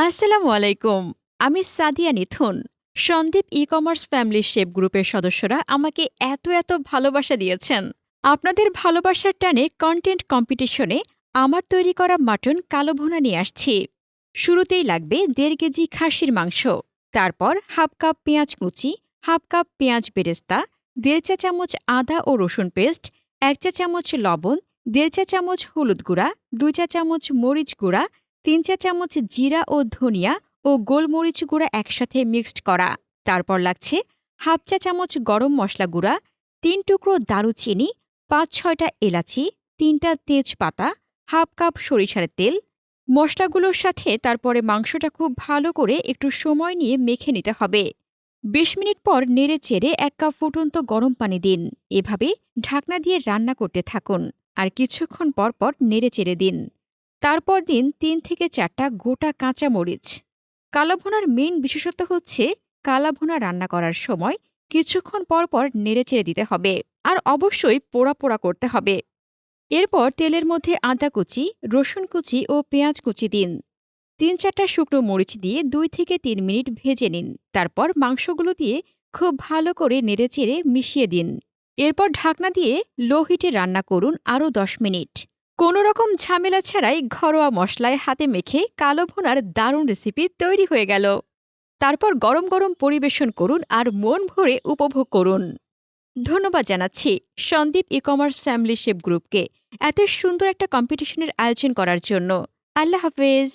আসসালামু আলাইকুম। আমি Sadia Nithun. Sandeep e-commerce family shape গ্রুপের সদস্যরা আমাকে এত ভালোবাসা দিয়েছেন। আপনাদের ভালোবাসার টানে কন্টেন্ট কম্পিটিশনে আমার তৈরি করা মাটন কালো ভুনা নিয়ে আসছি। শুরুতেই লাগবে ১.৫ কেজি খাসির মাংস, তারপর হাফ কাপ পেঁয়াজ কুচি, হাফ কাপ পেঁয়াজ বেরেস্তা, ১.৫ চা চামচ আদা ও রসুন পেস্ট, ১ চা চামচ লবণ, ১.৫ চা চামচ হলুদ গুঁড়া, ২ চা চামচ মরিচ গুঁড়া, ৩ চা চামচ জিরা ও ধনিয়া ও গোলমরিচ গুঁড়া একসাথে মিক্সড করা। তারপর লাগছে হাফ চা চামচ গরম মশলা গুঁড়া, ৩ টুকরো দারুচিনি, ৫-৬টা এলাচি, ৩টা তেজপাতা, হাফ কাপ সরিষার তেল। মশলাগুলোর সাথে তারপরে মাংসটা খুব ভালো করে একটু সময় নিয়ে মেখে নিতে হবে। ২০ মিনিট পর নেড়ে চেড়ে ১ কাপ ফুটন্ত গরম পানি দিন। এভাবে ঢাকনা দিয়ে রান্না করতে থাকুন আর কিছুক্ষণ পর পর নেড়ে চেড়ে দিন। তারপর দিন ৩ থেকে ৪টা গোটা কাঁচা মরিচ। কালাভুনার মেইন বিশেষত্ব হচ্ছে কালাভুনা রান্না করার সময় কিছুক্ষণ পর পর নেড়েচেড়ে দিতে হবে আর অবশ্যই পোড়া পোড়া করতে হবে। এরপর তেলের মধ্যে আদা কুচি, রসুন কুচি ও পেঁয়াজ কুচি দিন। ৩-৪টা শুকনো মরিচ দিয়ে ২ থেকে ৩ মিনিট ভেজে নিন। তারপর মাংসগুলো দিয়ে খুব ভালো করে নেড়েচেড়ে মিশিয়ে দিন। এরপর ঢাকনা দিয়ে লো হিটে রান্না করুন আরও ১০ মিনিট। কোনো রকম ঝামেলা ছাড়াই ঘরোয়া মশলায় হাতে মেখে কালো ভুনার দারুণ রেসিপি তৈরি হয়ে গেল। তারপর গরম গরম পরিবেশন করুন আর মন ভরে উপভোগ করুন। ধন্যবাদ জানাচ্ছি সন্দীপ ই-কমার্স ফ্যামিলি শেপ গ্রুপকে এত সুন্দর একটা কম্পিটিশনের আয়োজন করার জন্য। আল্লাহ হাফেজ।